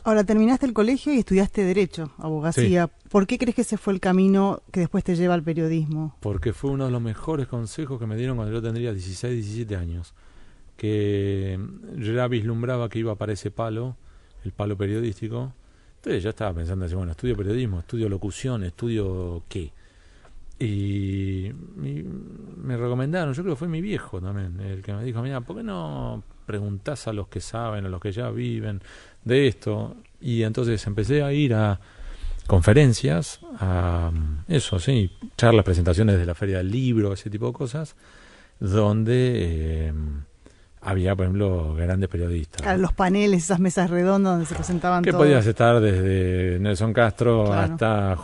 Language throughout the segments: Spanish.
Ahora, terminaste el colegio y estudiaste Derecho, abogacía. Sí. ¿Por qué crees que ese fue el camino que después te lleva al periodismo? Porque fue uno de los mejores consejos que me dieron cuando yo tendría 16, 17 años. Que yo ya vislumbraba que iba para ese palo, el palo periodístico. Entonces ya estaba pensando así, bueno, estudio periodismo, estudio locución, estudio qué. Y me recomendaron, yo creo que fue mi viejo también, el que me dijo, mira, ¿por qué no preguntás a los que saben, a los que ya viven de esto? Y entonces empecé a ir a conferencias, a eso, sí, charlas, presentaciones de la Feria del Libro, ese tipo de cosas, donde había, por ejemplo, grandes periodistas. Claro, los paneles, esas mesas redondas donde se presentaban Que todos. podías estar desde Nelson Castro Claro. hasta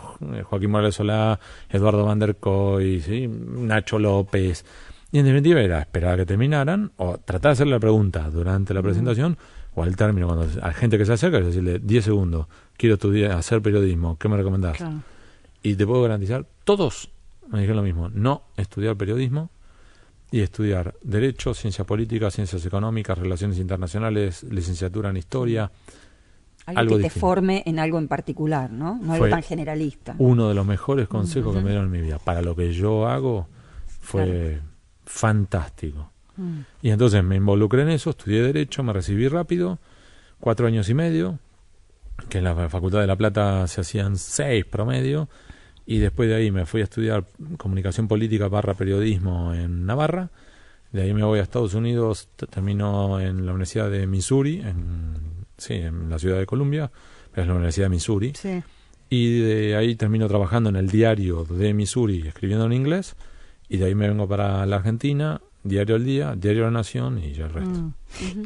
Joaquín Morales Solá, Eduardo Van der Koy, ¿sí? Nacho López. Y en definitiva era esperar a que terminaran o tratar de hacerle la pregunta durante la presentación o al término, cuando a gente que se acerca, es decirle 10 segundos, quiero estudiar, hacer periodismo, ¿qué me recomendás? Claro. Y te puedo garantizar, todos me dijeron lo mismo, no estudiar periodismo y estudiar Derecho, Ciencia Política, Ciencias Económicas, Relaciones Internacionales, licenciatura en Historia. Algo que te distinto. forme en algo en particular, ¿no? No algo Fue tan generalista. Uno de los mejores consejos que me dieron en mi vida. Para lo que yo hago fue fantástico. Y entonces me involucré en eso, estudié Derecho, me recibí rápido, 4 años y medio, que en la Facultad de La Plata se hacían 6 promedio, y después de ahí me fui a estudiar Comunicación Política / Periodismo en Navarra. De ahí me voy a Estados Unidos, termino en la Universidad de Missouri, en la ciudad de Columbia, pero es la Universidad de Missouri. Sí. Y de ahí termino trabajando en el diario de Missouri, escribiendo en inglés, y de ahí me vengo para la Argentina, Diario El Día, Diario La Nación y ya el resto.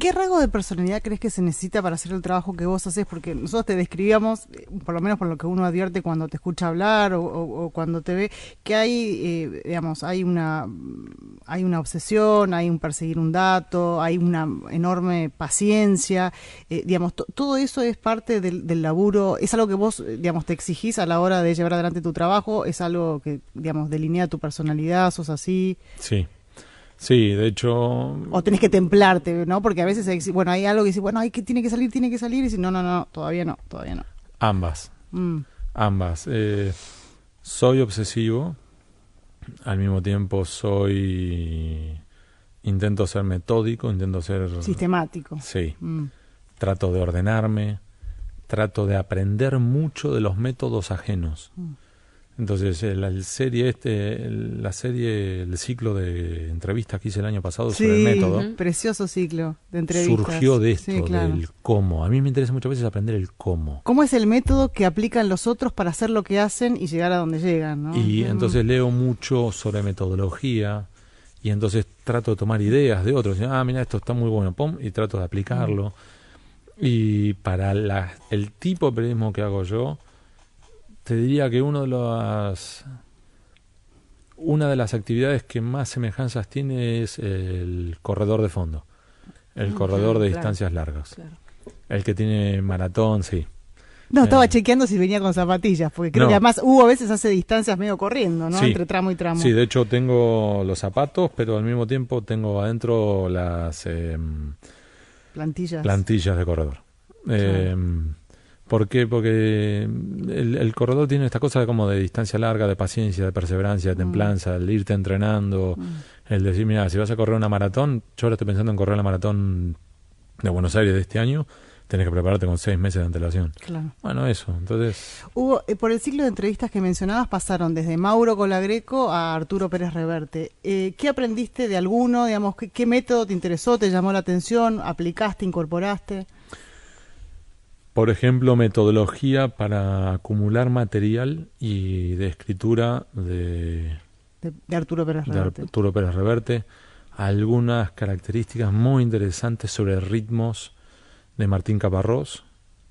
¿Qué rasgo de personalidad crees que se necesita para hacer el trabajo que vos haces? Porque nosotros te describíamos, por lo menos por lo que uno advierte cuando te escucha hablar o cuando te ve, que hay, digamos, hay una obsesión, hay un perseguir un dato, hay una enorme paciencia, digamos, todo eso es parte del laburo, es algo que vos, digamos, te exigís a la hora de llevar adelante tu trabajo, es algo que, digamos, delinea tu personalidad, sos así. Sí, de hecho... O tenés que templarte, ¿no? Porque a veces, hay algo que dice, bueno, que tiene que salir, y dice, no, todavía no. Ambas. Soy obsesivo, al mismo tiempo intento ser metódico, intento ser... sistemático. Sí. Trato de ordenarme, trato de aprender mucho de los métodos ajenos. Entonces, el ciclo de entrevistas que hice el año pasado sobre el método, precioso ciclo de entrevistas. Surgió de esto, Sí, claro. del cómo. A mí me interesa muchas veces aprender el cómo. ¿Cómo es el método que aplican los otros para hacer lo que hacen y llegar a donde llegan, ¿no? Y entonces leo mucho sobre metodología y entonces trato de tomar ideas de otros. Mira, esto está muy bueno, pum, y trato de aplicarlo. Y para el tipo de periodismo que hago yo, te diría que una de las actividades que más semejanzas tiene es el corredor de fondo, el corredor de distancias largas. Claro. El que tiene maratón, sí. No, estaba chequeando si venía con zapatillas, porque creo que además a veces hace distancias medio corriendo, ¿no? Sí. Entre tramo y tramo. Sí, de hecho tengo los zapatos, pero al mismo tiempo tengo adentro las plantillas de corredor. ¿Por qué? Porque el corredor tiene esta cosa como de distancia larga, de paciencia, de perseverancia, de templanza, el irte entrenando, el decir, mira, si vas a correr una maratón, yo ahora estoy pensando en correr la maratón de Buenos Aires de este año, tenés que prepararte con 6 meses de antelación. Claro. Bueno, eso, entonces... Por el ciclo de entrevistas que mencionabas pasaron desde Mauro Colagreco a Arturo Pérez Reverte. ¿Qué aprendiste de alguno? Digamos, ¿qué método te interesó, te llamó la atención, aplicaste, incorporaste? Por ejemplo, metodología para acumular material y de escritura de Arturo Pérez Reverte. De Arturo Pérez Reverte. Algunas características muy interesantes sobre ritmos de Martín Caparrós.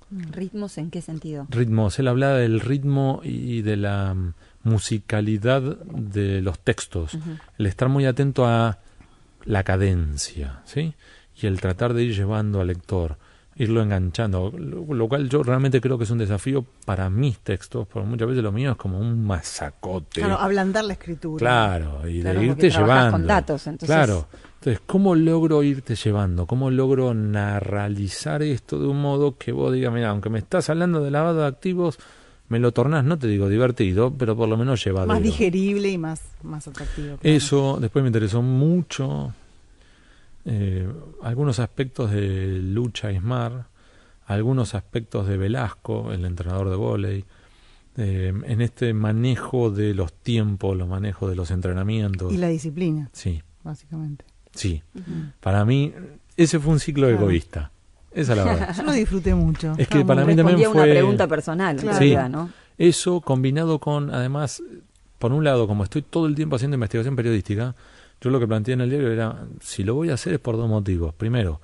¿Ritmos en qué sentido? Ritmos. Él hablaba del ritmo y de la musicalidad de los textos. El estar muy atento a la cadencia, ¿sí? Y el tratar de ir llevando al lector irlo enganchando, lo cual yo realmente creo que es un desafío para mis textos, porque muchas veces lo mío es como un masacote. Claro, ablandar la escritura. Claro, y Claro, de porque irte trabajás llevando. con datos, entonces. Claro. Entonces, ¿cómo logro irte llevando? ¿Cómo logro narralizar esto de un modo que vos digas, mira, aunque me estás hablando de lavado de activos, me lo tornás, no te digo divertido, pero por lo menos llevadero? Más digerible y más atractivo. Claro. Eso, después me interesó mucho algunos aspectos de Lucha Ismar, algunos aspectos de Velasco, el entrenador de vóley, en este manejo de los tiempos, los manejos de los entrenamientos. Y la disciplina. Sí. Básicamente. Sí. Para mí, ese fue un ciclo egoísta. Esa es la verdad. Yo lo disfruté mucho. Es que para mí también fue una pregunta personal, Claro. en realidad, ¿no? Eso combinado con, además, por un lado, como estoy todo el tiempo haciendo investigación periodística, yo lo que planteé en el diario era, si lo voy a hacer es por dos motivos. Primero,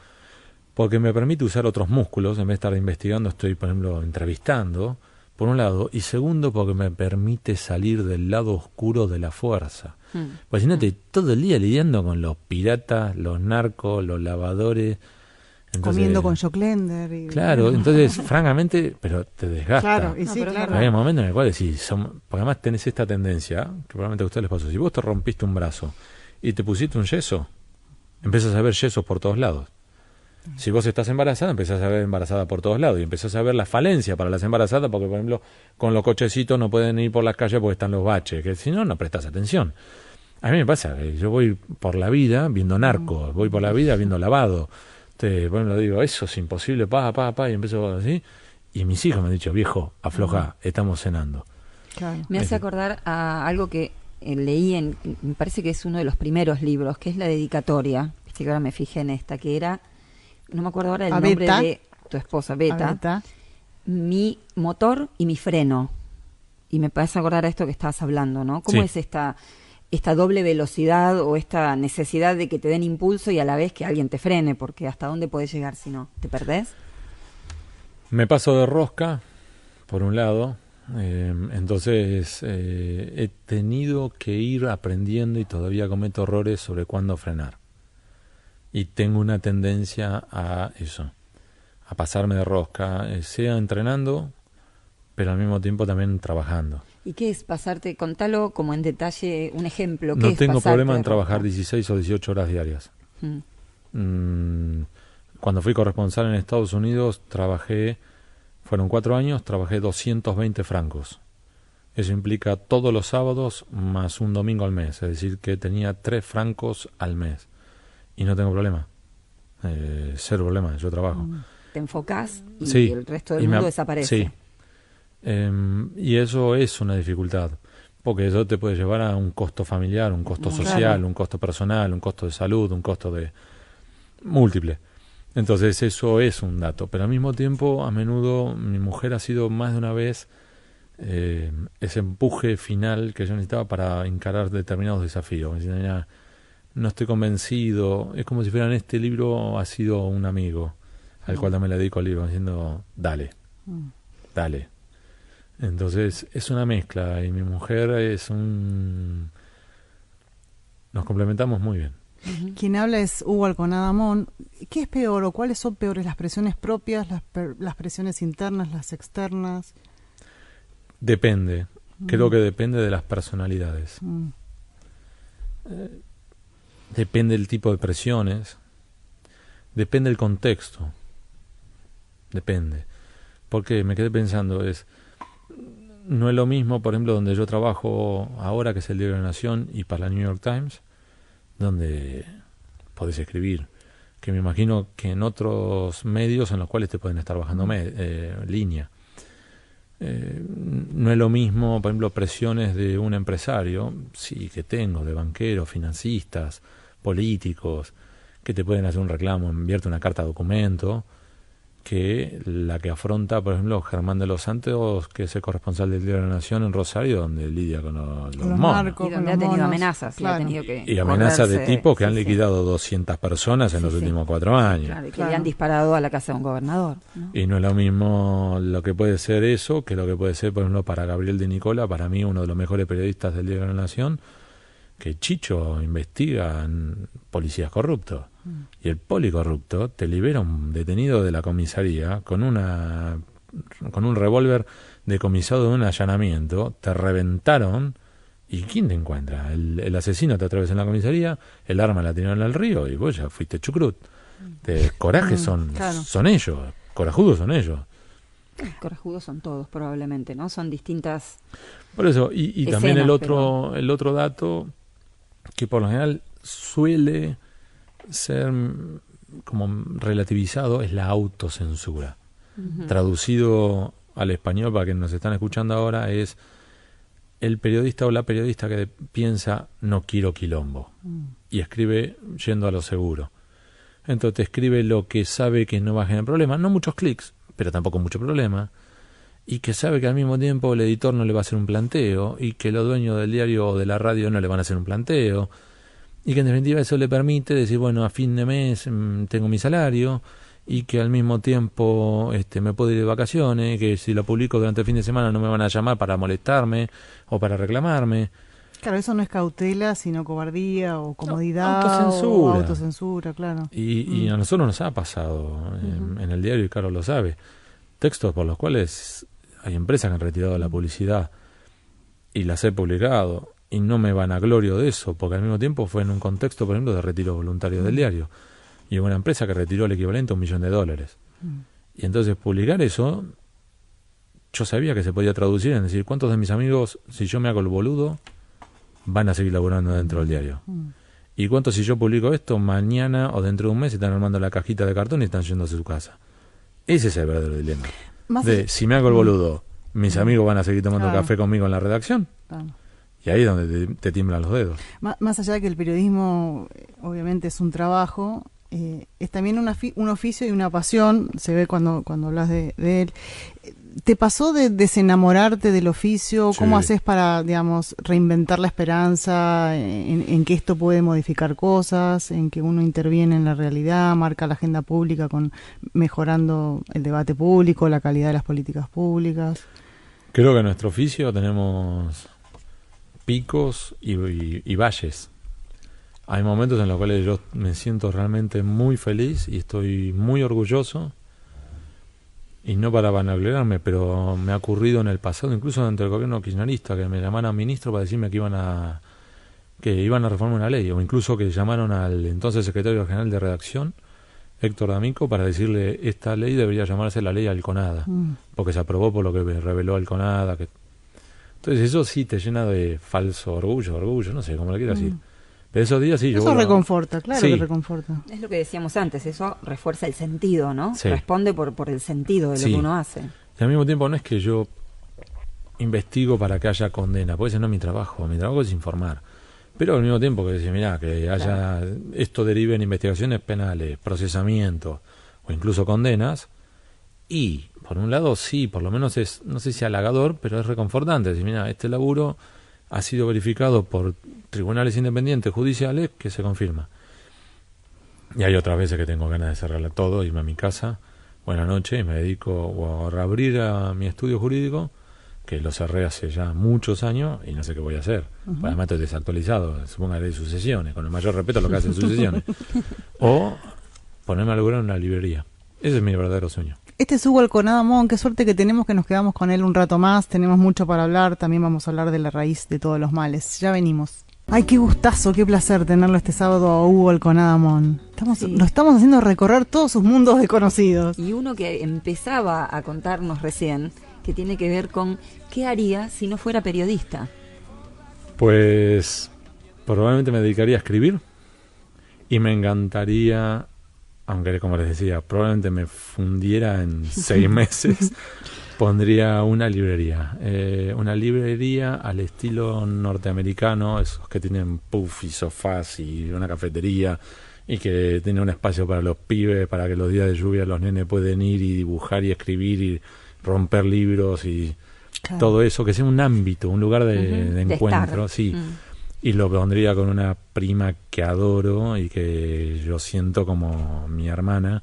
porque me permite usar otros músculos, en vez de estar investigando, estoy, por ejemplo, entrevistando, por un lado. Y segundo, porque me permite salir del lado oscuro de la fuerza. Pues si no, estoy todo el día lidiando con los piratas, los narcos, los lavadores. Entonces, comiendo con Jock Lender. Y, claro, entonces, francamente, pero te desgasta. Claro, y No, sí, pero claro. Hay un momento en el cual decís, porque además tenés esta tendencia, que probablemente a ustedes les pasó, si vos te rompiste un brazo y te pusiste un yeso, empiezas a ver yesos por todos lados. Si vos estás embarazada, empezás a ver embarazada por todos lados y empezás a ver la falencia para las embarazadas, porque por ejemplo con los cochecitos no pueden ir por las calles porque están los baches, que si no, no prestas atención. A mí me pasa que yo voy por la vida viendo narcos, voy por la vida viendo lavado. Entonces, bueno, digo, eso es imposible, y empiezo así. Y mis hijos me han dicho, viejo, afloja, estamos cenando. Claro. Me hace acordar a algo que leí me parece que es uno de los primeros libros, que es la dedicatoria. Viste que ahora me fijé en esta, que era, no me acuerdo ahora el nombre Beta. de tu esposa, Beta. Beta. Mi motor y mi freno. Y me parece acordar a esto que estabas hablando, ¿no? ¿Cómo Sí. es esta doble velocidad o esta necesidad de que te den impulso y a la vez que alguien te frene? Porque ¿hasta dónde podés llegar si no? ¿Te perdés? Me paso de rosca, por un lado, entonces he tenido que ir aprendiendo y todavía cometo errores sobre cuándo frenar. Y tengo una tendencia a eso, a pasarme de rosca, sea entrenando, pero al mismo tiempo también trabajando. ¿Y qué es pasarte? Contalo como en detalle, un ejemplo. ¿Qué No es tengo pasarte problema de en trabajar rosca? 16 o 18 horas diarias. Mm. Cuando fui corresponsal en Estados Unidos, fueron 4 años, trabajé 220 francos. Eso implica todos los sábados más un domingo al mes, es decir, que tenía 3 francos al mes. Y no tengo problema, cero problema, yo trabajo. Te enfocás y Sí, el resto del y mundo desaparece. Sí. Y eso es una dificultad, porque eso te puede llevar a un costo familiar, un costo Muy social, claro. un costo personal, un costo de salud, un costo de múltiple. Entonces eso es un dato, pero al mismo tiempo a menudo mi mujer ha sido más de una vez ese empuje final que yo necesitaba para encarar determinados desafíos. Me decía, "Mira, no estoy convencido", es como si fueran, este libro ha sido un amigo al cual también le dedico el libro, diciendo dale. Entonces es una mezcla y mi mujer nos complementamos muy bien. Quien habla es Hugo Alconadamón. ¿Qué es peor o cuáles son peores, las presiones propias, las presiones internas, las externas? Depende, creo que depende de las personalidades. Depende del tipo de presiones, depende del contexto, depende. Porque me quedé pensando, no es lo mismo, por ejemplo, donde yo trabajo ahora, que es el Diario de la Nación, y para la New York Times, donde podés escribir, que me imagino que en otros medios en los cuales te pueden estar bajando línea. No es lo mismo, por ejemplo, presiones de un empresario, sí, que tengo, de banqueros, financistas, políticos, que te pueden hacer un reclamo, enviarte una carta de documento, que la que afronta, por ejemplo, Germán de los Santos, que es el corresponsal del Diario de la Nación en Rosario, donde lidia con los monos. narcos, Y con donde los ha tenido monos. amenazas, y ha Claro. tenido que Y amenazas de correrse. tipo que han Sí, sí. liquidado 200 personas en los Sí, sí. últimos 4 años. Claro, y que Claro. le han disparado a la casa de un gobernador, ¿no? Y no es lo mismo lo que puede ser eso que lo que puede ser, por ejemplo, para Gabriel de Nicola, para mí uno de los mejores periodistas del Diario de la Nación, que Chicho investiga policías corruptos. Y el poli corrupto te libera un detenido de la comisaría con un revólver decomisado de un allanamiento, te reventaron, ¿y quién te encuentra? El asesino te atravesó en la comisaría, el arma la tiraron al río y vos ya fuiste chucrut. Coraje son ellos, corajudos son ellos. Corajudos son todos probablemente, ¿no? Son distintas. Por eso, y escenas, también el otro dato que por lo general suele ser como relativizado es la autocensura. Traducido al español para quienes nos están escuchando ahora es el periodista o la periodista que piensa no quiero quilombo y escribe yendo a lo seguro. Entonces escribe lo que sabe que no va a generar problema, no muchos clics, pero tampoco mucho problema, y que sabe que al mismo tiempo el editor no le va a hacer un planteo y que los dueños del diario o de la radio no le van a hacer un planteo y que en definitiva eso le permite decir, bueno, a fin de mes tengo mi salario y que al mismo tiempo me puedo ir de vacaciones, que si lo publico durante el fin de semana no me van a llamar para molestarme o para reclamarme. Claro, eso no es cautela, sino cobardía o comodidad. Autocensura. O autocensura, claro. Y a nosotros nos ha pasado en el diario, y Carlos lo sabe, textos por los cuales hay empresas que han retirado la publicidad y las he publicado y no me vanaglorio de eso, porque al mismo tiempo fue en un contexto, por ejemplo, de retiro voluntario del diario. Y hubo una empresa que retiró el equivalente a $1 millón. Y entonces publicar eso, yo sabía que se podía traducir en decir, ¿cuántos de mis amigos, si yo me hago el boludo, van a seguir laburando dentro del diario? ¿Y cuántos si yo publico esto, mañana o dentro de un mes están armando la cajita de cartón y están yendo a su casa? Ese es el verdadero dilema. Si me hago el boludo, mis amigos van a seguir tomando café conmigo en la redacción. Y ahí es donde te tiemblan los dedos. Más allá de que el periodismo obviamente es un trabajo, es también un oficio y una pasión, se ve cuando hablas de él. ¿Te pasó de desenamorarte del oficio? ¿Cómo haces para, digamos, reinventar la esperanza en que esto puede modificar cosas, en que uno interviene en la realidad, marca la agenda pública mejorando el debate público, la calidad de las políticas públicas? Creo que en nuestro oficio tenemos picos y valles. Hay momentos en los cuales yo me siento realmente muy feliz y estoy muy orgulloso, y no para vanagloriarme, pero me ha ocurrido en el pasado, incluso dentro del gobierno kirchnerista, que me llamaran ministro para decirme que iban a reformar una ley, o incluso que llamaron al entonces secretario general de redacción, Héctor D'Amico, para decirle esta ley debería llamarse la ley Alconada, porque se aprobó por lo que reveló Alconada. Entonces eso sí te llena de falso orgullo, no sé cómo le quiero decir. Pero esos días sí, eso reconforta, claro que reconforta. Es lo que decíamos antes, eso refuerza el sentido, ¿no? Sí. Responde por el sentido de lo que uno hace. Y al mismo tiempo no es que yo investigo para que haya condena, porque ese no es mi trabajo es informar. Pero al mismo tiempo que decir, mirá, que haya esto derive en investigaciones penales, procesamiento o incluso condenas, y por un lado sí, por lo menos es, no sé si halagador, pero es reconfortante, decir, mirá, este laburo ha sido verificado por tribunales independientes judiciales que se confirma. Y hay otras veces que tengo ganas de cerrarle todo, irme a mi casa, buena noche, y me dedico o a reabrir a mi estudio jurídico, que lo cerré hace ya muchos años y no sé qué voy a hacer. Además estoy desactualizado, supongo que haré sucesiones, con el mayor respeto a lo que hacen sucesiones. O ponerme a lograr en una librería. Ese es mi verdadero sueño. Este es Hugo Alconada Mon, qué suerte que tenemos que nos quedamos con él un rato más, tenemos mucho para hablar, también vamos a hablar de la raíz de todos los males. Ya venimos. Ay, qué gustazo, qué placer tenerlo este sábado a Hugo Alconada Mon. Lo estamos haciendo recorrer todos sus mundos desconocidos. Y uno que empezaba a contarnos recién, que tiene que ver con qué haría si no fuera periodista. Pues probablemente me dedicaría a escribir y me encantaría, aunque como les decía, probablemente me fundiera en 6 meses, pondría una librería al estilo norteamericano, esos que tienen puff y sofás y una cafetería y que tiene un espacio para los pibes, para que los días de lluvia los nenes pueden ir y dibujar y escribir y romper libros y todo eso, que sea un ámbito, un lugar de encuentro, sí. Y lo pondría con una prima que adoro y que yo siento como mi hermana,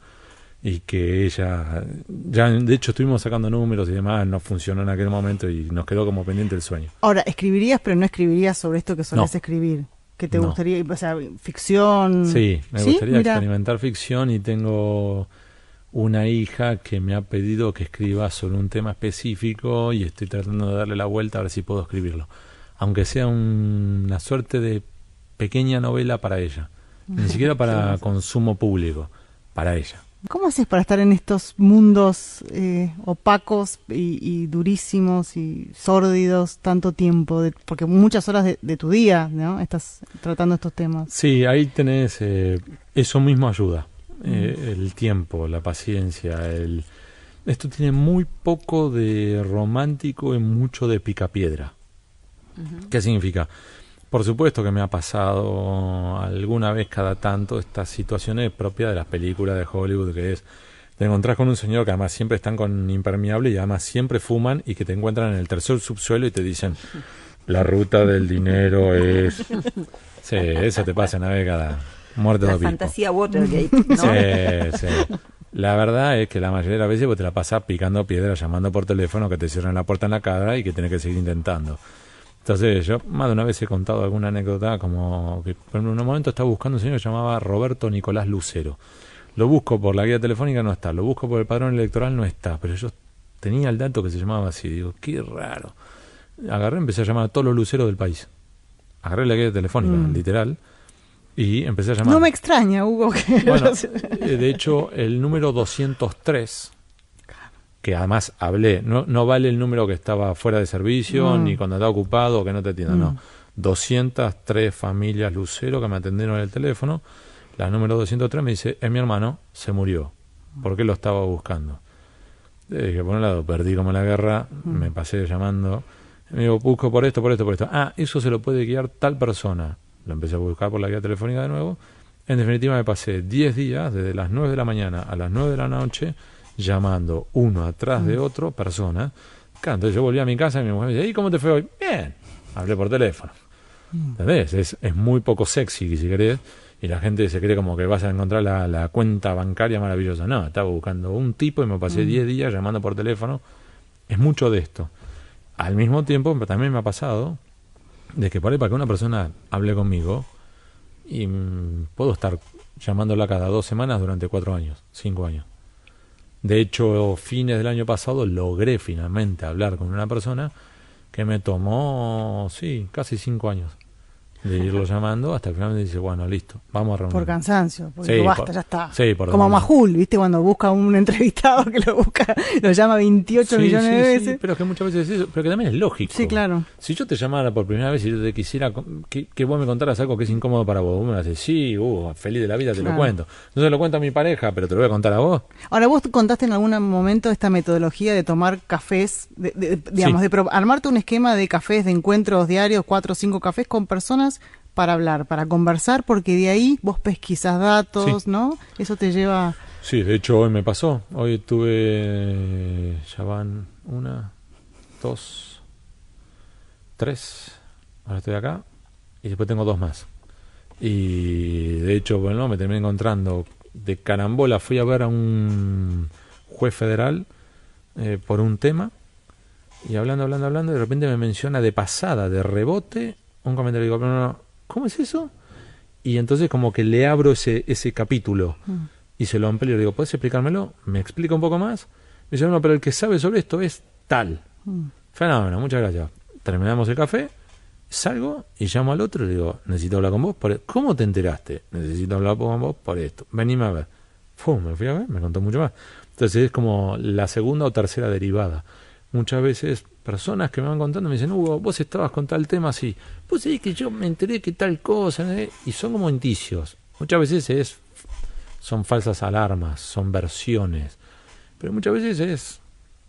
y que ella, ya de hecho estuvimos sacando números y demás, no funcionó en aquel momento y nos quedó como pendiente el sueño. Ahora, escribirías, pero no escribirías sobre esto que solés escribir. que te No. gustaría, o sea, ficción? Sí, me gustaría Mira. experimentar ficción y tengo una hija que me ha pedido que escriba sobre un tema específico y estoy tratando de darle la vuelta a ver si puedo escribirlo. Aunque sea una suerte de pequeña novela para ella. Ni siquiera para consumo público, para ella. ¿Cómo haces para estar en estos mundos opacos y durísimos y sórdidos tanto tiempo? Porque muchas horas de tu día, ¿no? Estás tratando estos temas. Sí, ahí tenés, eso mismo ayuda. El tiempo, la paciencia, esto tiene muy poco de romántico y mucho de picapiedra. ¿Qué significa? Por supuesto que me ha pasado alguna vez cada tanto estas situaciones propias de las películas de Hollywood, que es, te encontrás con un señor que además siempre están con impermeable y además siempre fuman y que te encuentran en el tercer subsuelo y te dicen, la ruta del dinero es... Sí, eso te pasa una vez cada muerte de La obispo. fantasía Watergate, ¿no? Sí, sí. La verdad es que la mayoría de las veces vos te la pasás picando piedra, llamando por teléfono, que te cierren la puerta en la cara y que tenés que seguir intentando. Entonces, yo más de una vez he contado alguna anécdota, como que por ejemplo, en un momento estaba buscando un señor que se llamaba Roberto Nicolás Lucero. Lo busco por la guía telefónica, no está. Lo busco por el padrón electoral, no está. Pero yo tenía el dato que se llamaba así. Digo, qué raro. Agarré, empecé a llamar a todos los luceros del país. Agarré la guía telefónica, literal, y empecé a llamar. No me extraña, Hugo. Que Bueno, de hecho, el número 203... que además hablé, no vale el número que estaba fuera de servicio, ni cuando estaba ocupado o que no te atiendan, no. 203 familias Lucero que me atendieron en el teléfono. La número 203 me dice, es mi hermano, se murió. ¿Por qué lo estaba buscando? Dije, por un lado, perdí como la guerra, me pasé llamando. Me digo, busco por esto, por esto, por esto. Ah, eso se lo puede guiar tal persona. Lo empecé a buscar por la guía telefónica de nuevo. En definitiva, me pasé 10 días, desde las 9 de la mañana a las 9 de la noche, llamando uno atrás de otro, persona. Claro, entonces yo volví a mi casa y mi mujer me dice, ¿y cómo te fue hoy? Bien, hablé por teléfono. ¿Entendés? Es muy poco sexy, si querés, y la gente se cree como que vas a encontrar la cuenta bancaria maravillosa. No, estaba buscando un tipo y me pasé 10 días llamando por teléfono. Es mucho de esto. Al mismo tiempo, también me ha pasado de que por ahí para que una persona hable conmigo, y puedo estar llamándola cada 2 semanas durante 4 años, 5 años. De hecho, fines del año pasado logré finalmente hablar con una persona que me tomó, sí, casi 5 años de irlo llamando hasta que finalmente dice, bueno, listo, vamos a reunir. Por cansancio, porque Sí, basta, por- ya está. sí, por Como domingo. Majul, ¿viste? Cuando busca un entrevistado que lo llama 28 Sí, millones sí, de sí, veces. pero es que muchas veces es eso, pero que también es lógico. Sí, claro. Si yo te llamara por primera vez y yo te quisiera que vos me contaras algo que es incómodo para vos me vas a decir, sí, feliz de la vida, te Claro. lo cuento. No se lo cuento a mi pareja, pero te lo voy a contar a vos. Ahora, vos contaste en algún momento esta metodología de tomar cafés, digamos, Sí. armarte un esquema de cafés, de encuentros diarios, 4 o 5 cafés con personas para hablar, para conversar, porque de ahí vos pesquisas datos, Sí. ¿no? Eso te lleva... Sí, de hecho hoy me pasó. Hoy tuve, ya van 1, 2, 3, ahora estoy acá, y después tengo 2 más. Y de hecho, bueno, me terminé encontrando de carambola, fui a ver a un juez federal por un tema, y hablando, de repente me menciona de pasada, de rebote, un comentario. Digo, pero no, ¿cómo es eso? Y entonces como que le abro ese capítulo y se lo amplío. Le digo, ¿puedes explicármelo? Me explica un poco más. Me dice, no, pero el que sabe sobre esto es tal. Fenómeno, muchas gracias. Terminamos el café, salgo y llamo al otro y le digo, necesito hablar con vos. ¿Cómo te enteraste? Necesito hablar con vos por esto. Venime a ver. Me fui a ver, me contó mucho más. Entonces es como la segunda o tercera derivada. Muchas veces personas que me van contando me dicen, Hugo, vos estabas con tal tema así. Vos sabés que yo me enteré que tal cosa, ¿no? Y son como indicios. Muchas veces son falsas alarmas, son versiones. Pero muchas veces es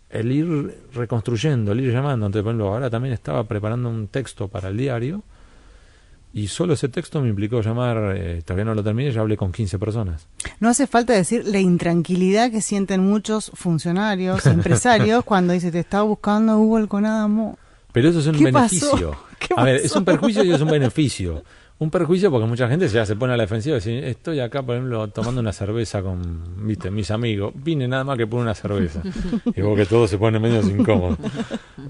el ir reconstruyendo, el ir llamando. Entonces, por ejemplo, ahora también estaba preparando un texto para el diario y solo ese texto me implicó llamar, todavía no lo terminé, ya hablé con 15 personas. No hace falta decir la intranquilidad que sienten muchos funcionarios, empresarios, cuando dice, te estaba buscando Hugo Alconada Mo. Pero eso es un ¿Qué beneficio. pasó? ¿Qué A ver, pasó? es un perjuicio y es un beneficio. Un perjuicio porque mucha gente ya se pone a la defensiva y dice, estoy acá, por ejemplo, tomando una cerveza con, viste, mis amigos, vine nada más que por una cerveza. Y vos que todos se ponen medio incómodos.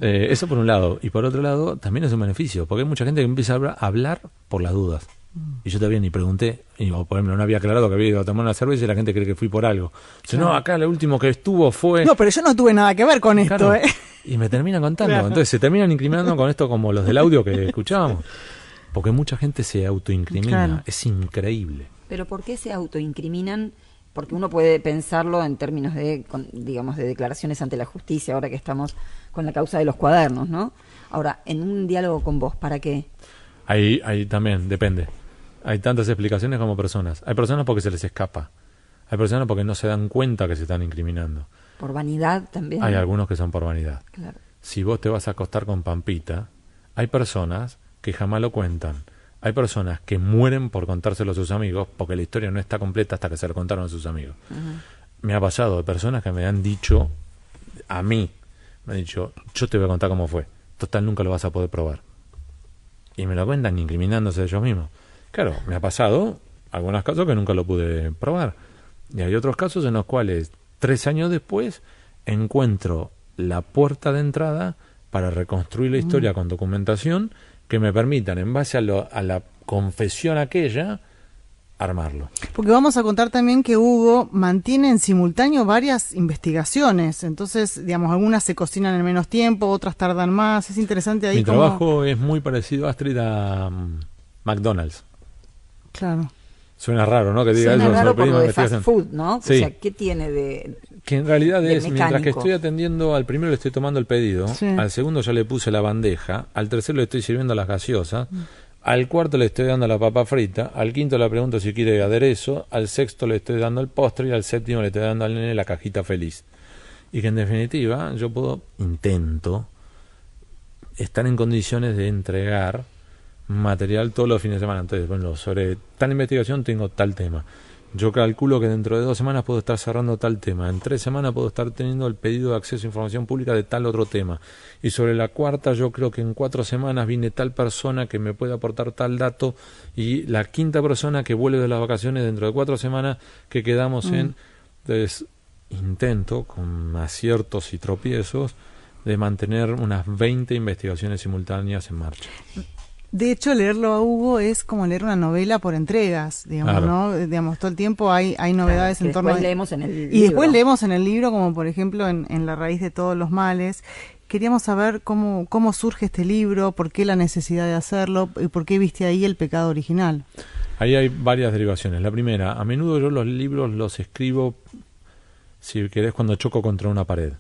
Eso por un lado. Y por otro lado, también es un beneficio, porque hay mucha gente que empieza a hablar por las dudas. Y yo todavía ni pregunté, y, por ejemplo, no había aclarado que había ido a tomar una cerveza y la gente cree que fui por algo. Dice, no, acá lo último que estuvo fue... No, pero yo no tuve nada que ver con Claro, esto, y me terminan contando. Claro. Entonces se terminan incriminando con esto como los del audio que escuchábamos. Porque mucha gente se autoincrimina. Claro. Es increíble. Pero ¿por qué se autoincriminan? Porque uno puede pensarlo en términos de, digamos, de declaraciones ante la justicia, ahora que estamos con la causa de los cuadernos, ¿no? Ahora, en un diálogo con vos, ¿para qué? Ahí también, depende. Hay tantas explicaciones como personas. Hay personas porque se les escapa. Hay personas porque no se dan cuenta que se están incriminando. ¿Por vanidad también? Hay algunos que son por vanidad. Claro. Si vos te vas a acostar con Pampita, hay personas que jamás lo cuentan. Hay personas que mueren por contárselo a sus amigos porque la historia no está completa hasta que se lo contaron a sus amigos. Me ha pasado de personas que me han dicho, a mí, me han dicho, yo te voy a contar cómo fue. Total, nunca lo vas a poder probar. Y me lo cuentan incriminándose ellos mismos. Claro, me ha pasado algunos casos que nunca lo pude probar. Y hay otros casos en los cuales 3 años después encuentro la puerta de entrada para reconstruir la historia con documentación que me permitan, en base a la confesión aquella, armarlo. Porque vamos a contar también que Hugo mantiene en simultáneo varias investigaciones. Entonces, digamos, algunas se cocinan en menos tiempo, otras tardan más. Es interesante ahí Mi cómo... trabajo es muy parecido, Astrid, a McDonald's. Claro. Suena raro, ¿no? Que diga Suena eso. raro por sobre lo de investigación. fast food, ¿no? Sí. O sea, ¿qué tiene de...? Que en realidad de es, mientras que mecánico? estoy atendiendo, al primero le estoy tomando el pedido, Sí. al segundo ya le puse la bandeja, al tercero le estoy sirviendo las gaseosas, al cuarto le estoy dando la papa frita, al quinto le pregunto si quiere aderezo, al sexto le estoy dando el postre y al séptimo le estoy dando al nene la cajita feliz. Y que en definitiva yo intento estar en condiciones de entregar material todos los fines de semana. Entonces, bueno, sobre tal investigación tengo tal tema. Yo calculo que dentro de 2 semanas puedo estar cerrando tal tema. En 3 semanas puedo estar teniendo el pedido de acceso a información pública de tal otro tema. Y sobre la cuarta, yo creo que en 4 semanas viene tal persona que me puede aportar tal dato. Y la quinta persona que vuelve de las vacaciones dentro de 4 semanas que quedamos en... Entonces, intento, con aciertos y tropiezos, de mantener unas 20 investigaciones simultáneas en marcha. De hecho, leerlo a Hugo es como leer una novela por entregas, digamos, Claro. ¿no? Digamos, todo el tiempo hay novedades Claro, en torno después a... leemos en el libro. Y después leemos en el libro, como por ejemplo en La raíz de todos los males. Queríamos saber cómo surge este libro, por qué la necesidad de hacerlo y por qué viste ahí el pecado original. Ahí hay varias derivaciones. La primera, a menudo yo los libros los escribo, si querés, cuando choco contra una pared.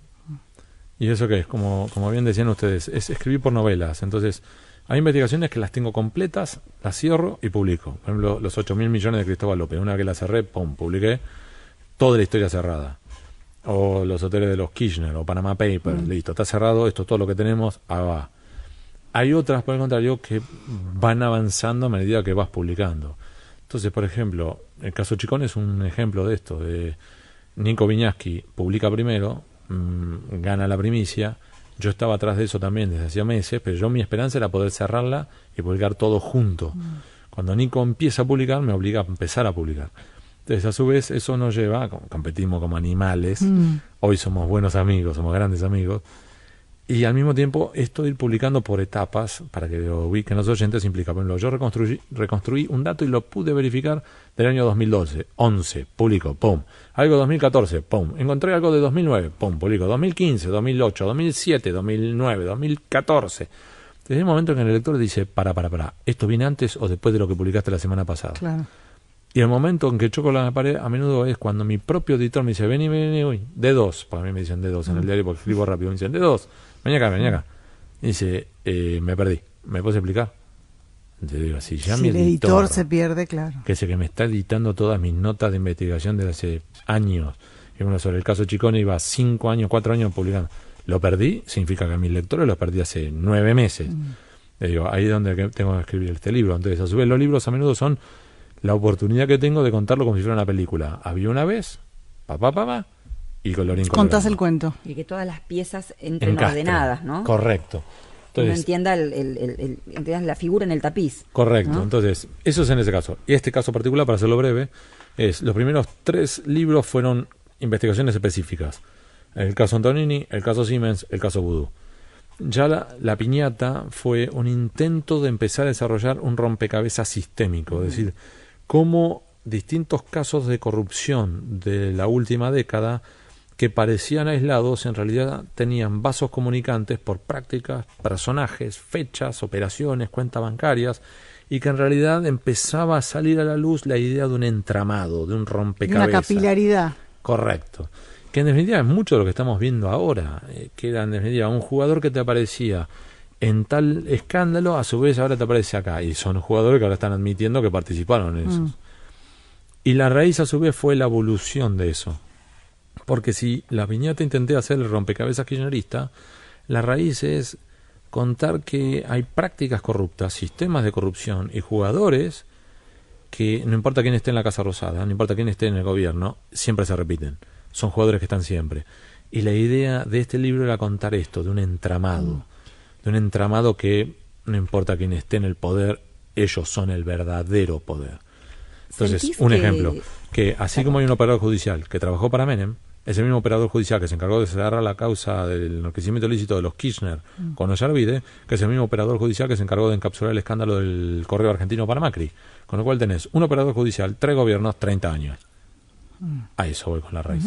¿Y eso qué es? Como bien decían ustedes, es escribir por novelas. Entonces, hay investigaciones que las tengo completas, las cierro y publico. Por ejemplo, los 8.000 millones de Cristóbal López. Una vez que la cerré, ¡pum!, publiqué toda la historia cerrada. O los hoteles de los Kirchner, o Panama Papers, listo, está cerrado, esto es todo lo que tenemos, va. Hay otras, por el contrario, que van avanzando a medida que vas publicando. Entonces, por ejemplo, el caso Chicón es un ejemplo de esto. De Nico Viñaski publica primero, gana la primicia. Yo estaba atrás de eso también desde hacía meses, pero mi esperanza era poder cerrarla y publicar todo junto. Cuando Nico empieza a publicar, me obliga a empezar a publicar. Entonces, a su vez, eso nos lleva, competimos como animales, hoy somos buenos amigos, somos grandes amigos, y al mismo tiempo esto de ir publicando por etapas, para que lo ubiquen los oyentes, implica, por ejemplo, yo reconstruí un dato y lo pude verificar del año 2012, 11, publico, pum, algo de 2014, pum, encontré algo de 2009, pum, publico, 2015, 2008, 2007, 2009, 2014. Desde el momento en que el lector dice, para, ¿esto viene antes o después de lo que publicaste la semana pasada? Claro. Y el momento en que choco la pared, a menudo es cuando mi propio editor me dice, vení, uy, D2, para mí me dicen D2 en el diario porque escribo rápido, me dicen D2, vení acá. Y dice, me perdí, ¿me puedes explicar? Entonces digo, si ya Si mi el editor se pierde, claro. que es el que me está editando todas mis notas de investigación desde hace años, y bueno, sobre el caso Chicone iba 5 años, 4 años publicando, lo perdí, significa que mis lectores lo perdí hace 9 meses. Le digo, ahí es donde tengo que escribir este libro. Entonces, a su vez, los libros a menudo son la oportunidad que tengo de contarlo como si fuera una película. Había una vez, y colorín colorado. Contás el cuento. Y que todas las piezas entren Encastren. ordenadas, ¿no? Correcto. Que uno Entonces, entienda entiendas la figura en el tapiz. correcto. ¿No? Entonces, eso es en ese caso. Y este caso particular, para hacerlo breve, es los primeros 3 libros fueron investigaciones específicas. El caso Antonini, el caso Siemens, el caso Vudú. Ya la piñata fue un intento de empezar a desarrollar un rompecabezas sistémico, es decir, cómo distintos casos de corrupción de la última década que parecían aislados en realidad tenían vasos comunicantes por prácticas, personajes, fechas, operaciones, cuentas bancarias, y que en realidad empezaba a salir a la luz la idea de un entramado, de un rompecabezas. Una capilaridad. Correcto. Que en definitiva es mucho de lo que estamos viendo ahora, que era en definitiva un jugador que te aparecía en tal escándalo, a su vez ahora te aparece acá, y son jugadores que ahora están admitiendo que participaron en eso. Y la raíz a su vez fue la evolución de eso. Porque si la piñata intenté hacer el rompecabezas kirchnerista, la raíz es contar que hay prácticas corruptas, sistemas de corrupción y jugadores que no importa quién esté en la Casa Rosada, no importa quién esté en el gobierno, siempre se repiten. Son jugadores que están siempre. Y la idea de este libro era contar esto, de un entramado. De un entramado que no importa quién esté en el poder, ellos son el verdadero poder. Entonces, un ejemplo, que así como hay un operador judicial que trabajó para Menem, ese mismo operador judicial que se encargó de cerrar la causa del enriquecimiento ilícito de los Kirchner con Ollarvide, que es el mismo operador judicial que se encargó de encapsular el escándalo del correo argentino para Macri. Con lo cual tenés un operador judicial, 3 gobiernos, 30 años. A eso voy con la raíz.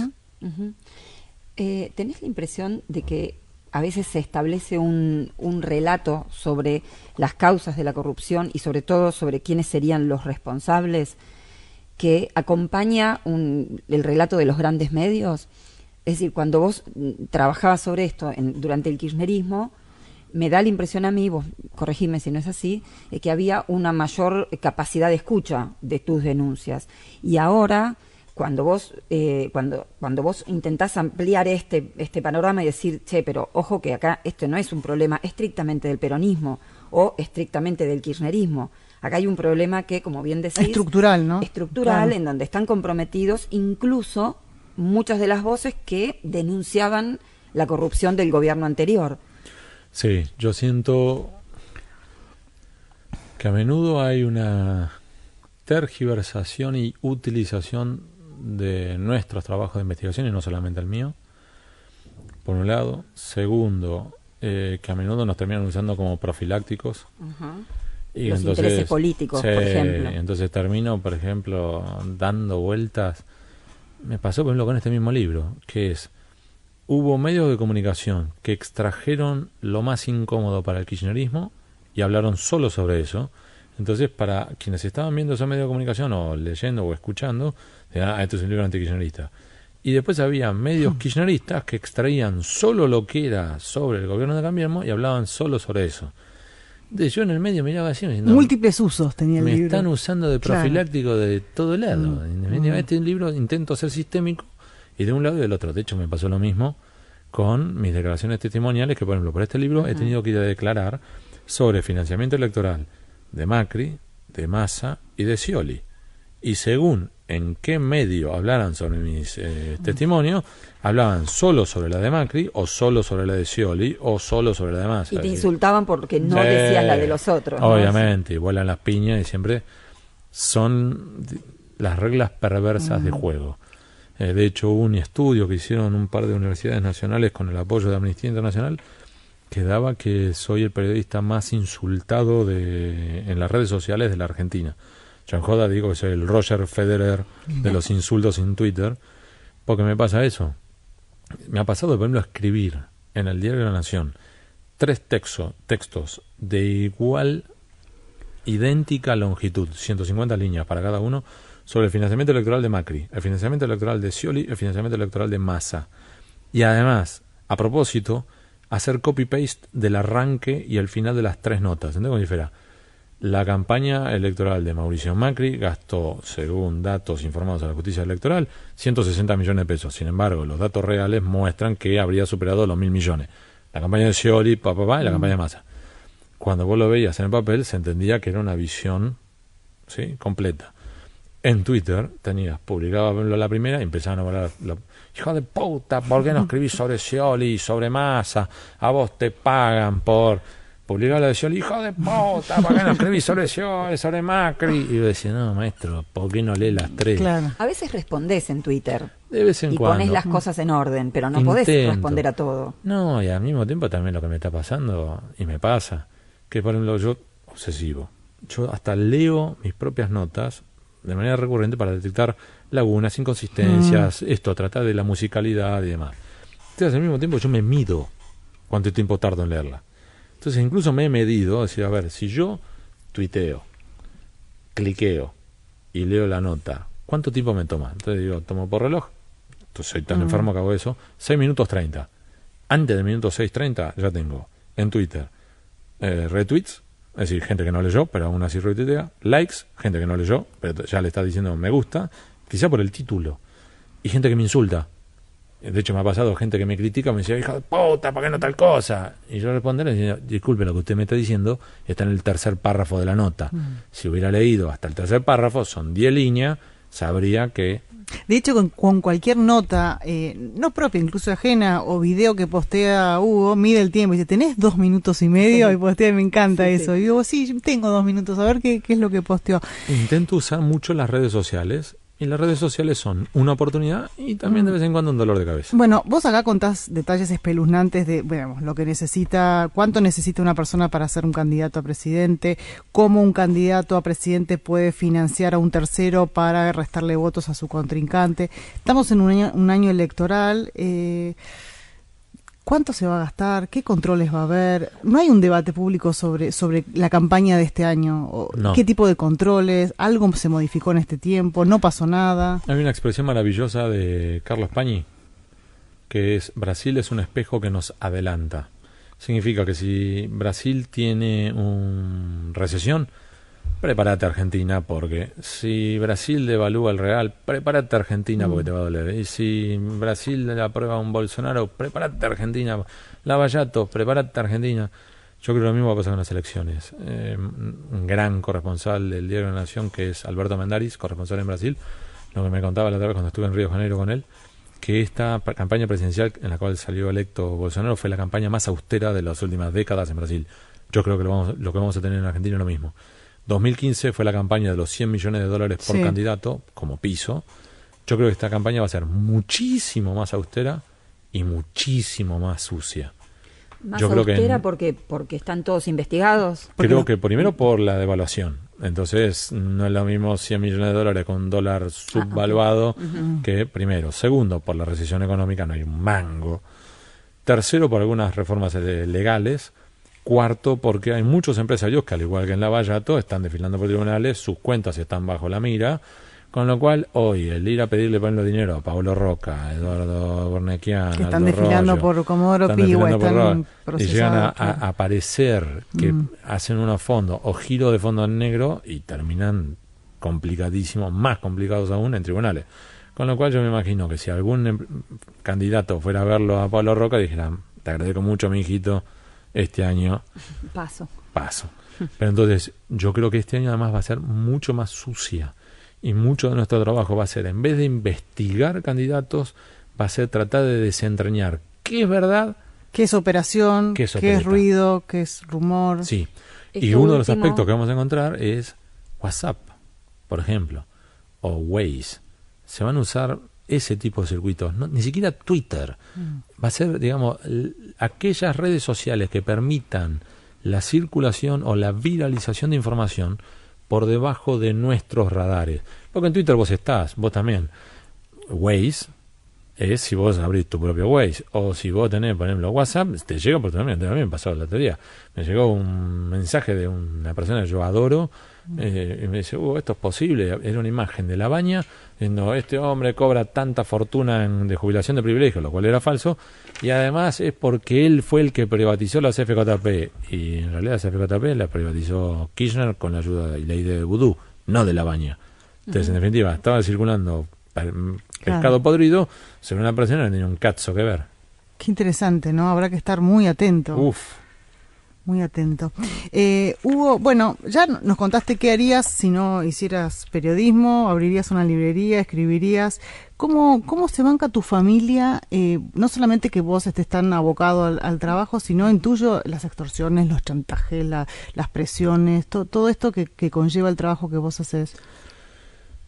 ¿Tenés la impresión de que a veces se establece un relato sobre las causas de la corrupción y sobre todo sobre quiénes serían los responsables que acompaña el relato de los grandes medios? Es decir, cuando vos trabajabas sobre esto durante el kirchnerismo, me da la impresión a mí, vos corregime si no es así, que había una mayor capacidad de escucha de tus denuncias. Y ahora, cuando vos intentás ampliar este panorama y decir, che, pero ojo que acá esto no es un problema estrictamente del peronismo o estrictamente del kirchnerismo. Acá hay un problema que, como bien decís, estructural, ¿no? Estructural, Claro. en donde están comprometidos incluso muchas de las voces que denunciaban la corrupción del gobierno anterior. Sí, yo siento que a menudo hay una tergiversación y utilización de nuestros trabajos de investigación y no solamente el mío, por un lado. Segundo, que a menudo nos terminan usando como profilácticos. Y los entonces, intereses políticos, sí, por ejemplo. Entonces termino, por ejemplo, dando vueltas. Me pasó, por ejemplo, con este mismo libro, que es, hubo medios de comunicación que extrajeron lo más incómodo para el kirchnerismo y hablaron solo sobre eso. Entonces, para quienes estaban viendo esos medios de comunicación o leyendo o escuchando, decían, esto es un libro antikirchnerista. Y después había medios kirchneristas que extraían solo lo que era sobre el gobierno de Cambiemos y hablaban solo sobre eso. Entonces yo en el medio miraba así, diciendo, Múltiples usos tenía el me libro. están usando de profiláctico de todo lado. Este libro intento ser sistémico y de un lado y del otro. De hecho, me pasó lo mismo con mis declaraciones testimoniales, que por ejemplo, por este libro he tenido que ir a declarar sobre financiamiento electoral de Macri, de Massa y de Scioli. Y según en qué medio hablaran sobre mis testimonios, hablaban solo sobre la de Macri, o solo sobre la de Scioli, o solo sobre la de Massa. Y te insultaban porque no Sí, decías la de los otros, ¿no? Obviamente, y vuelan las piñas y siempre son las reglas perversas de juego. De hecho, hubo un estudio que hicieron un par de universidades nacionales con el apoyo de Amnistía Internacional que daba que soy el periodista más insultado en las redes sociales de la Argentina. Yo en joda digo que soy el Roger Federer de los insultos en Twitter, porque me pasa eso. Me ha pasado, por ejemplo, escribir en el Diario de la Nación 3 textos de idéntica longitud, 150 líneas para cada uno, sobre el financiamiento electoral de Macri, el financiamiento electoral de Scioli, el financiamiento electoral de Massa. Y además, a propósito, hacer copy-paste del arranque y el final de las 3 notas. ¿Entendés cómo dijera? La campaña electoral de Mauricio Macri gastó, según datos informados a la justicia electoral, 160 millones de pesos. Sin embargo, los datos reales muestran que habría superado los 1.000 millones. La campaña de Scioli, y la campaña de Massa. Cuando vos lo veías en el papel, se entendía que era una visión, ¿sí?, completa. En Twitter publicaba la primera y empezaban a hablar, hijo de puta, ¿por qué no escribís sobre Scioli y sobre Massa? A vos te pagan por... publicaba la de Scioli, hijo de puta, ¿para qué no escribí sobre Scioli, sobre Macri? Y yo decía, no, maestro, ¿por qué no lee las tres? Claro. A veces respondés en Twitter. De vez en y cuando. pones las cosas en orden, pero no podés responder a todo. No, y al mismo tiempo también lo que me está pasando, y me pasa, que por ejemplo yo, obsesivo, yo hasta leo mis propias notas de manera recurrente para detectar lagunas, inconsistencias, esto, tratar de la musicalidad y demás. Entonces al mismo tiempo yo me mido cuánto tiempo tardo en leerla. Entonces incluso me he medido, decir, a ver, si yo tuiteo, cliqueo y leo la nota, ¿cuánto tiempo me toma? Entonces digo, tomo por reloj, entonces soy tan enfermo que hago eso, 6 minutos 30. Antes del minuto 6:30 ya tengo en Twitter retweets, es decir, gente que no leyó, pero aún así retuitea, likes, gente que no leyó, pero ya le está diciendo me gusta, quizá por el título, y gente que me insulta. De hecho me ha pasado gente que me critica, me decía, hija de puta, ¿para qué no tal cosa? Y yo responderé, y decía, disculpe, lo que usted me está diciendo está en el tercer párrafo de la nota. Si hubiera leído hasta el tercer párrafo, son 10 líneas, sabría que... De hecho, con cualquier nota, no propia, incluso ajena, o video que postea Hugo, mide el tiempo y dice, ¿tenés 2 minutos y medio? Y postea, me encanta eso. Y digo, sí, tengo 2 minutos, a ver qué es lo que posteó. Intento usar mucho las redes sociales, y las redes sociales son una oportunidad y también de vez en cuando un dolor de cabeza. Bueno, vos acá contás detalles espeluznantes de, bueno, lo que necesita, cuánto necesita una persona para ser un candidato a presidente, cómo un candidato a presidente puede financiar a un tercero para restarle votos a su contrincante. Estamos en un año electoral, ¿cuánto se va a gastar? ¿Qué controles va a haber? ¿No hay un debate público sobre la campaña de este año? No. ¿Qué tipo de controles? ¿Algo se modificó en este tiempo? ¿No pasó nada? Hay una expresión maravillosa de Carlos Pañi, que es, Brasil es un espejo que nos adelanta. Significa que si Brasil tiene una recesión, prepárate Argentina, porque si Brasil devalúa el real, prepárate Argentina porque te va a doler. Y si Brasil le aprueba un Bolsonaro, prepárate Argentina. Lavallato, prepárate Argentina. Yo creo que lo mismo va a pasar con las elecciones. Un gran corresponsal del Diario de la Nación, que es Alberto Mendaris, corresponsal en Brasil, lo que me contaba la otra vez cuando estuve en Río de Janeiro con él, que esta campaña presidencial en la cual salió electo Bolsonaro fue la campaña más austera de las últimas décadas en Brasil. Yo creo que lo que vamos a tener en Argentina es lo mismo. 2015 fue la campaña de los 100 millones de dólares por candidato, como piso. Yo creo que esta campaña va a ser muchísimo más austera y muchísimo más sucia. Más Yo creo austera porque están todos investigados. Creo que primero por la devaluación. Entonces, no es lo mismo 100 millones de dólares con un dólar subvaluado que primero. Segundo, por la recesión económica no hay un mango. Tercero, por algunas reformas legales. Cuarto, porque hay muchos empresarios que, al igual que en Lavallato, están desfilando por tribunales, sus cuentas están bajo la mira, con lo cual hoy el ir a pedirle por ejemplo dinero a Pablo Roca, a Eduardo Bornequian, que están Aldo desfilando Rollo, por Comodoro Pi, o están y llegan a claro. aparecer que hacen unos fondos o giro de fondo en negro y terminan complicadísimos, más complicados aún en tribunales. Con lo cual yo me imagino que si algún candidato fuera a verlo a Pablo Roca, dijera, te agradezco mucho, mi hijito, este año Paso. Pero entonces yo creo que este año además va a ser mucho más sucia, y mucho de nuestro trabajo va a ser, en vez de investigar candidatos, va a ser tratar de desentrañar qué es verdad, qué es operación, qué es ruido, qué es rumor. Sí. Y uno de los aspectos que vamos a encontrar es WhatsApp, por ejemplo, o Waze. Se van a usar ese tipo de circuitos, ni siquiera Twitter. Va a ser, digamos, aquellas redes sociales que permitan la circulación o la viralización de información por debajo de nuestros radares. Porque en Twitter vos también. Waze es si vos abrís tu propio Waze, o si vos tenés, por ejemplo, WhatsApp, te llega, porque también pasó la teoría. Me llegó un mensaje de una persona que yo adoro, y me dice, esto es posible. Era una imagen de La Baña diciendo, este hombre cobra tanta fortuna de jubilación de privilegio, lo cual era falso, y además es porque él fue el que privatizó la CFJP, y en realidad la CFJP la privatizó Kirchner con la ayuda y la idea de Vudú, no de La Baña. Entonces, en definitiva, estaba circulando pescado podrido sobre una persona que tenía un cazzo que ver. Qué interesante, ¿no? Habrá que estar muy atento. Uf. Muy atento. Hugo, bueno, ya nos contaste qué harías si no hicieras periodismo, abrirías una librería, escribirías. ¿Cómo se banca tu familia? No solamente que vos estés tan abocado al trabajo, sino en tuyo las extorsiones, los chantajes, las presiones, todo esto que conlleva el trabajo que vos haces.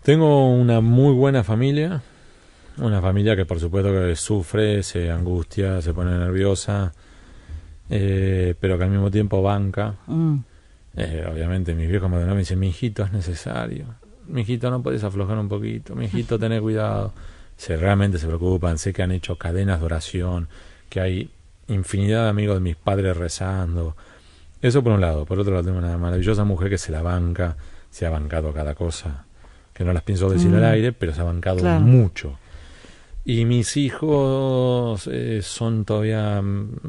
Tengo una muy buena familia, una familia que por supuesto que sufre, se angustia, se pone nerviosa, pero que al mismo tiempo banca. Obviamente mis viejos me dicen, mijito, es necesario, mijito, no podés aflojar un poquito, mijito, tené cuidado. Realmente se preocupan, sé que han hecho cadenas de oración, que hay infinidad de amigos de mis padres rezando. Eso por un lado. Por otro lado tengo una maravillosa mujer que se la banca, se ha bancado cada cosa, que no las pienso decir al aire, pero se ha bancado mucho. Y mis hijos son todavía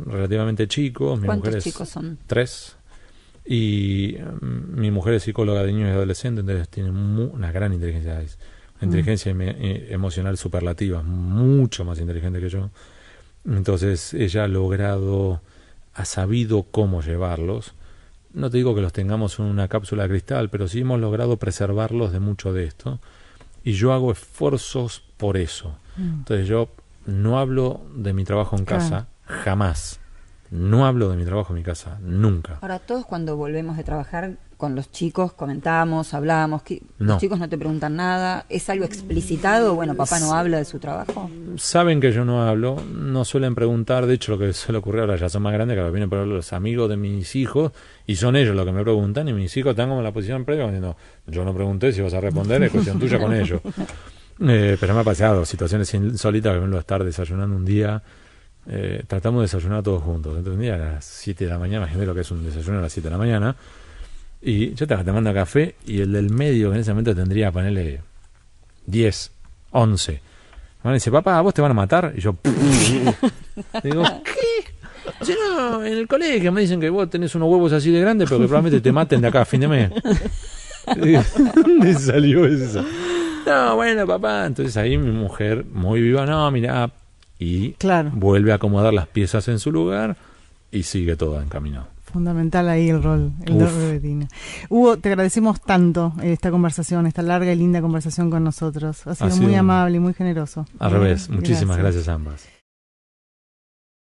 relativamente chicos. ¿Cuántos chicos son? 3. Y mi mujer es psicóloga de niños y adolescentes, entonces tiene una gran inteligencia. Una inteligencia emocional superlativa, mucho más inteligente que yo. Entonces ella ha sabido cómo llevarlos. No te digo que los tengamos en una cápsula de cristal, pero sí hemos logrado preservarlos de mucho de esto. Y yo hago esfuerzos por eso. Entonces yo no hablo de mi trabajo en casa, jamás. No hablo de mi trabajo en mi casa, nunca. Ahora, todos cuando volvemos de trabajar con los chicos comentamos, hablamos, los chicos no te preguntan nada, ¿es algo explicitado? Bueno, papá no habla de su trabajo. Saben que yo no hablo, no suelen preguntar, de hecho lo que suele ocurrir ahora, ya son más grandes, que ahora vienen por los amigos de mis hijos y son ellos los que me preguntan, y mis hijos están como en la posición previa diciendo, yo no pregunté, si vas a responder es cuestión tuya con ellos. Pero me ha pasado situaciones insólitas, que vengo a estar desayunando un día, tratamos de desayunar todos juntos. Entonces un día a las 7 de la mañana, imagínate lo que es un desayuno a las 7 de la mañana, y yo estaba tomando café, y el del medio, que en ese momento tendría, ponerle 10, 11, me dice, papá, ¿a vos te van a matar? Y yo, digo, ¿qué? Dice, no, en el colegio me dicen que vos tenés unos huevos así de grandes, pero que probablemente te maten de acá a fin de mes. Digo, ¿dónde salió eso? No, bueno, papá. Entonces ahí mi mujer, muy viva, no, mira, y vuelve a acomodar las piezas en su lugar y sigue todo encaminado. Fundamental ahí el rol de Betina. Hugo, te agradecemos tanto esta conversación, esta larga y linda conversación con nosotros. Ha sido muy amable y muy generoso. Al revés, muchísimas gracias a ambas.